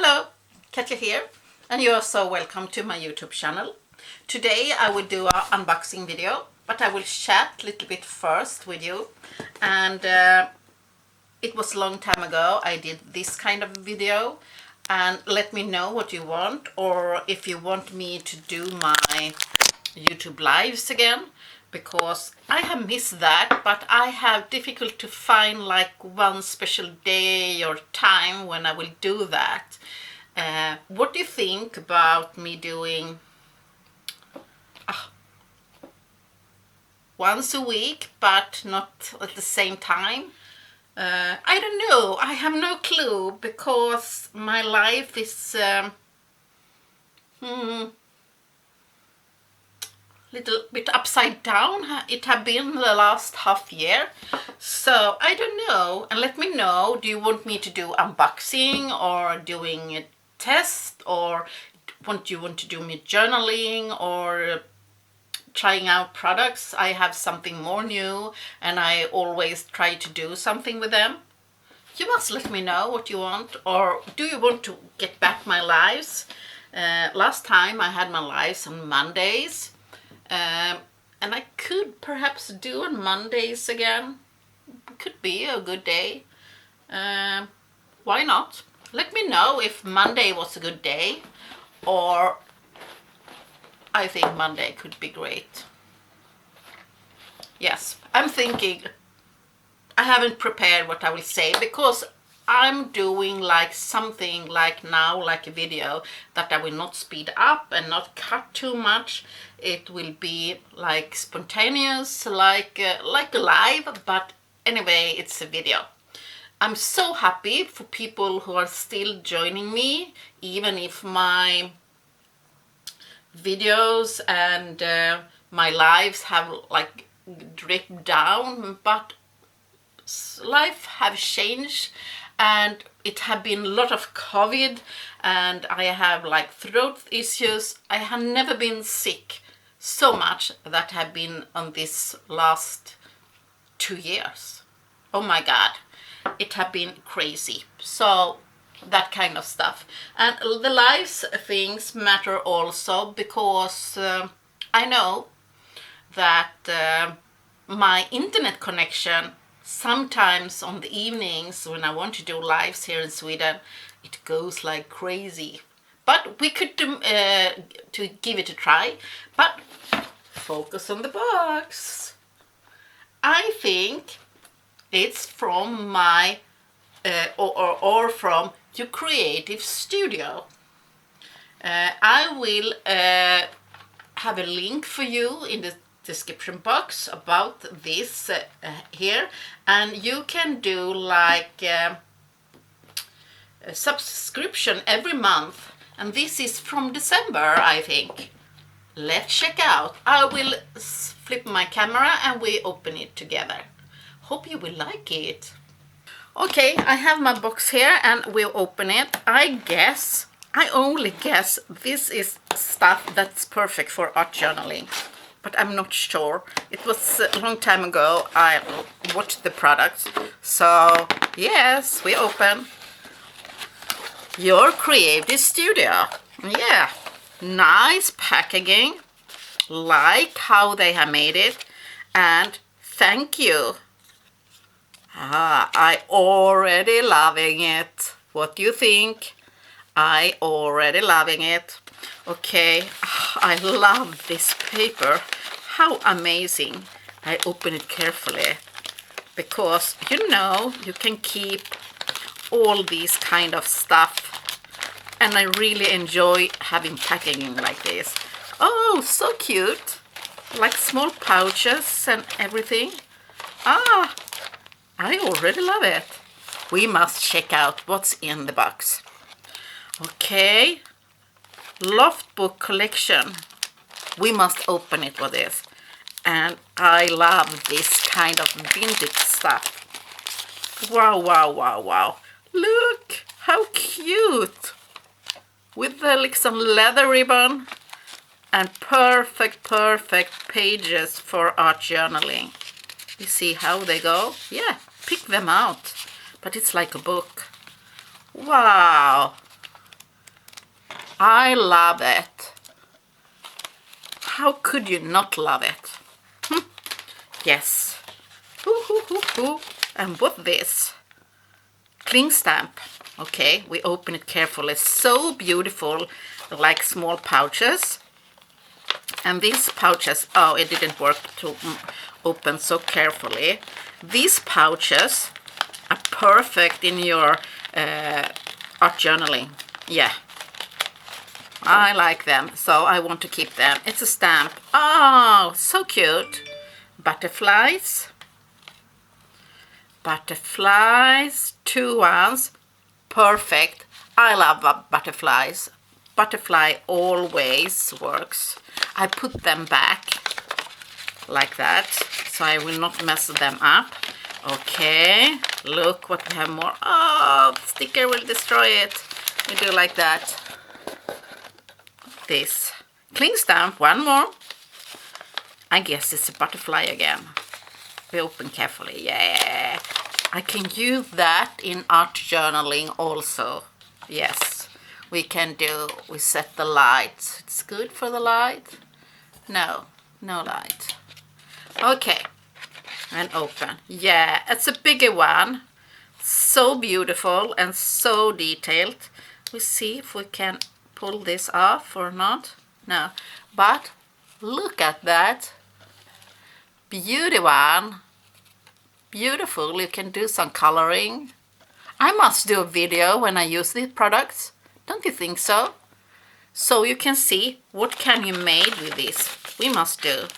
Hello, Katja here, and you are so welcome to my YouTube channel. Today I will do an unboxing video, but I will chat a little bit first with you. And it was a long time ago I did this kind of video, and let me know what you want, or if you want me to do my YouTube lives again, because I have missed that, but I have difficult to find like one special day or time when I will do that. What do you think about me doing once a week, but not at the same time? I don't know. I have no clue, because my life is little bit upside down. It have been the last half year, so I don't know. And let me know, do you want me to do unboxing or doing a test, or do you want to do me journaling or trying out products? I have something more new and I always try to do something with them. You must let me know what you want. Or do you want to get back my lives? Last time I had my lives on Mondays. And I could perhaps do on Mondays again. Could be a good day. Why not? Let me know if Monday was a good day, or I think Monday could be great. Yes, I'm thinking. I haven't prepared what I will say, because I'm doing like something like now, like a video that I will not speed up and not cut too much. It will be like spontaneous, like a live, but anyway, it's a video. I'm so happy for people who are still joining me, even if my videos and my lives have like dripped down, but life have changed, and it have been a lot of COVID, and I have like throat issues. I have never been sick so much that have been on this last 2 years. Oh my God, it have been crazy. So that kind of stuff. And the lives things matter also, because I know that my internet connection, sometimes on the evenings when I want to do lives here in Sweden, it goes like crazy. But we could do, to give it a try. But focus on the box. I think it's from my or from your creative studio. I will have a link for you in the description box about this here, and you can do like a subscription every month, and this is from December, I think. Let's check out. I will flip my camera and we open it together. Hope you will like it. Okay, I have my box here and we'll open it. I only guess this is stuff that's perfect for art journaling, but I'm not sure. It was a long time ago I watched the products. So yes, we open your creative studio. Yeah, nice packaging, like how they have made it, and thank you. I already loving it. What do you think? I already loving it. Okay, I love this paper. How amazing. I open it carefully, because you know you can keep all these kind of stuff, and I really enjoy having packaging like this. Oh, so cute, like small pouches and everything. I already love it. We must check out what's in the box. Okay, Loft book collection. We must open it with this. And I love this kind of vintage stuff. Wow, wow, wow, wow. Look, how cute. With the, like, some leather ribbon and perfect pages for art journaling. You see how they go? Yeah, pick them out. But it's like a book. Wow. I love it. How could you not love it? Yes. And what this? Cling stamp. Okay, we open it carefully. So beautiful, like small pouches. And these pouches, oh, it didn't work to open so carefully. These pouches are perfect in your art journaling. Yeah, I like them, so I want to keep them. It's a stamp. Oh, so cute. Butterflies. Butterflies, 2 ones. Perfect. I love butterflies. Butterfly always works. I put them back like that, so I will not mess them up. Okay, look what we have more. Oh, the sticker will destroy it. We do like that. This cling stamp, one more. I guess it's a butterfly again. We open carefully. Yeah, I can use that in art journaling also. Yes, we can do. We set the lights. It's good for the light. No light. Okay, and open. Yeah, it's a bigger one. So beautiful and so detailed. We see if we can pull this off or not. No, but look at that. Beauty one. Beautiful. You can do some coloring. I must do a video when I use these products. Don't you think so? So you can see what can you make with this. We must do.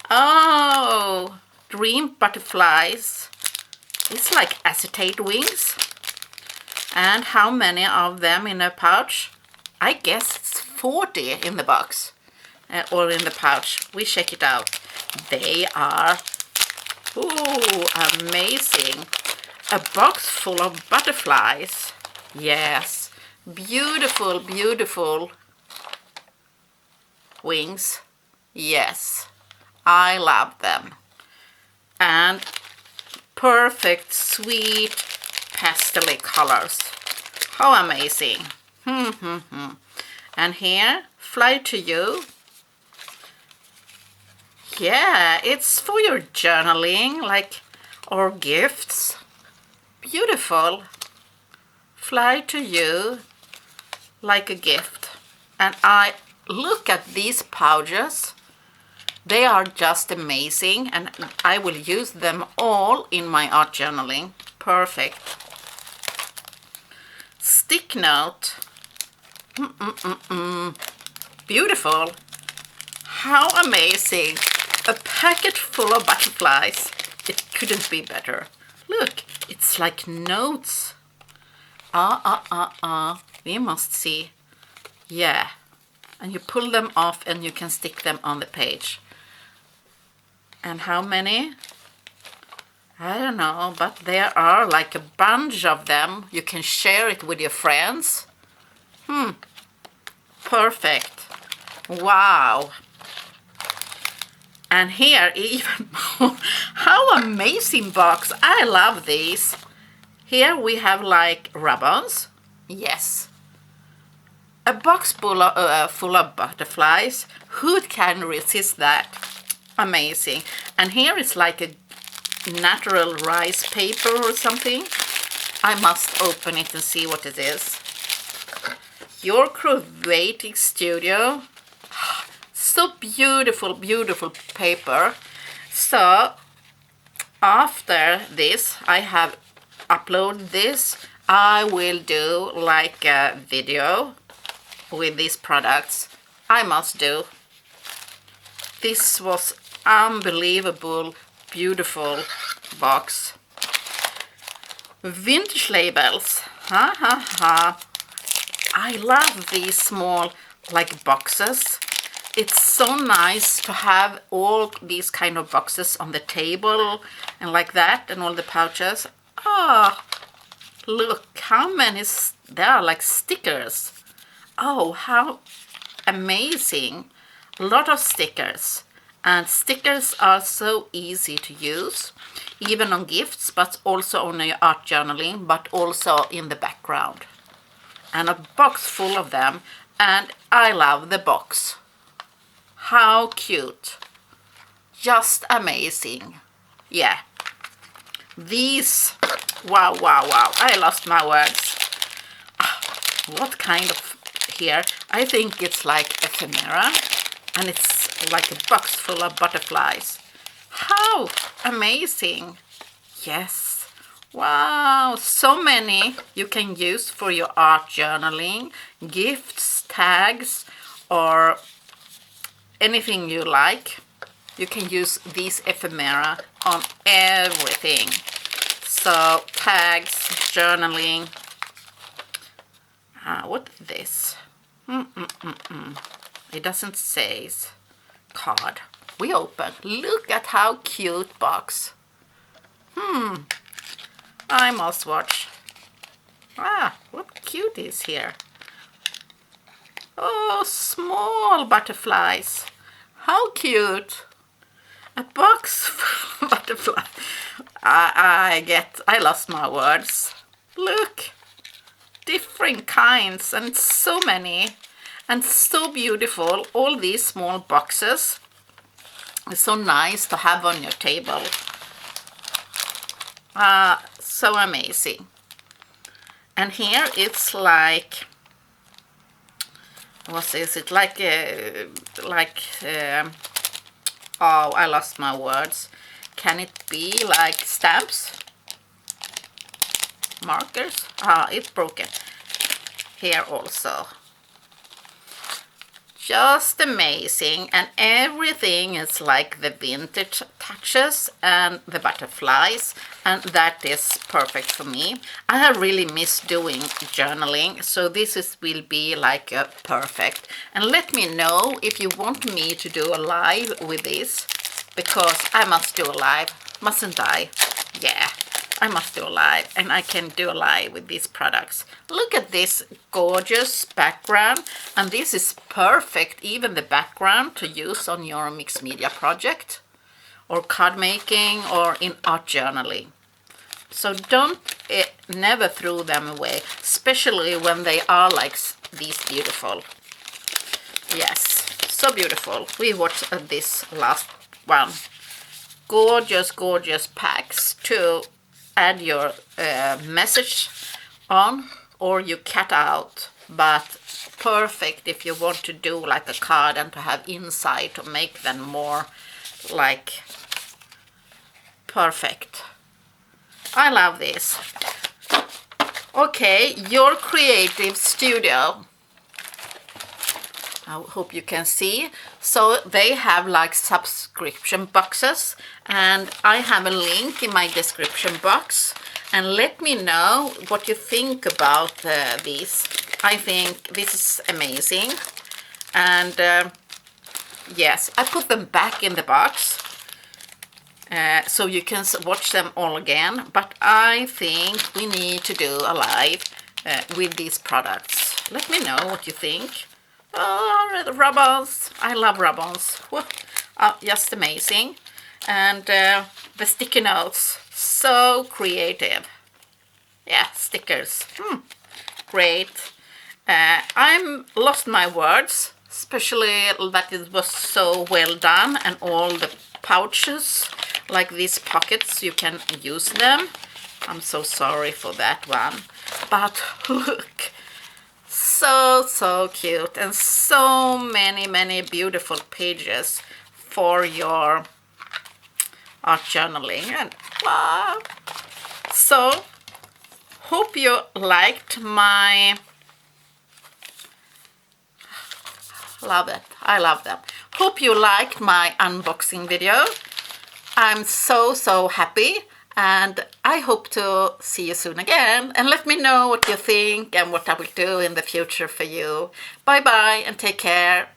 Oh, dream butterflies. It's like acetate wings. And how many of them in a pouch? I guess it's 40 in the box or in the pouch. We check it out. They are amazing. A box full of butterflies. Yes, beautiful, beautiful wings. Yes, I love them. And perfect, sweet, pastel colors. How amazing. And here, fly to you. Yeah, it's for your journaling, like, or gifts. Beautiful. Fly to you like a gift. And I look at these pouches. They are just amazing, and I will use them all in my art journaling. Perfect. Stick note. Beautiful. How amazing. A packet full of butterflies. It couldn't be better. Look, it's like notes. We must see. Yeah. And you pull them off and you can stick them on the page. And how many? I don't know, but there are like a bunch of them. You can share it with your friends. Perfect. Wow. And here even more. How amazing box. I love these. Here we have like ribbons. Yes. A box full of butterflies. Who can resist that? Amazing. And here is like a natural rice paper or something. I must open it and see what it is. Your Creating Studio. So beautiful, beautiful paper. So after this, I have uploaded this. I will do like a video with these products. I must do. This was unbelievable, beautiful box. Vintage labels. I love these small like boxes. It's so nice to have all these kind of boxes on the table and like that, and all the pouches. Oh, look how many, there are like stickers. Oh, how amazing. A lot of stickers. And stickers are so easy to use, even on gifts, but also on your art journaling, but also in the background. And a box full of them. And I love the box. How cute. Just amazing. Yeah. These, wow, wow, wow. I lost my words. What kind of here? I think it's like ephemera. And it's like a box full of butterflies. How amazing. Yes. Wow. So many you can use for your art journaling, gifts, tags, or anything you like. You can use these ephemera on everything. So tags, journaling. What is this? It doesn't say. Card. We open. Look at how cute box. I must watch. What cute is here? Oh, small butterflies. How cute. A box full of butterflies. I lost my words. Look. Different kinds and so many. And so beautiful. All these small boxes. It's so nice to have on your table. So amazing. And here it's like, what is it? Oh, I lost my words. Can it be like stamps? Markers? It's broken. Here also. Just amazing, and everything is like the vintage touches and the butterflies, and that is perfect for me. I have really missed doing journaling, so will be like a perfect. And let me know if you want me to do a live with this, because I must do a live, mustn't I? Yeah. I must do a live, and I can do a live with these products. Look at this gorgeous background, and this is perfect, even the background, to use on your mixed media project or card making or in art journaling. So don't never throw them away, especially when they are like these beautiful. Yes, so beautiful. We watched this last one. Gorgeous, gorgeous packs to add your message on, or you cut out, but perfect if you want to do like a card and to have insight to make them more like perfect. I love this. Okay, your creative studio. I hope you can see. So they have like subscription boxes, and I have a link in my description box, and let me know what you think about these. I think this is amazing, and yes, I put them back in the box so you can watch them all again, but I think we need to do a live with these products. Let me know what you think. Oh, the ribbons. I love ribbons. Just amazing. And the sticky notes. So creative. Yeah, stickers. Great. I'm lost my words. Especially that it was so well done. And all the pouches. Like these pockets. You can use them. I'm so sorry for that one. But look. So cute, and so many beautiful pages for your art journaling. And wow. So hope you liked my I love them. Hope you liked my unboxing video. I'm so happy. And I hope to see you soon again, and let me know what you think and what I will do in the future for you. Bye bye and take care.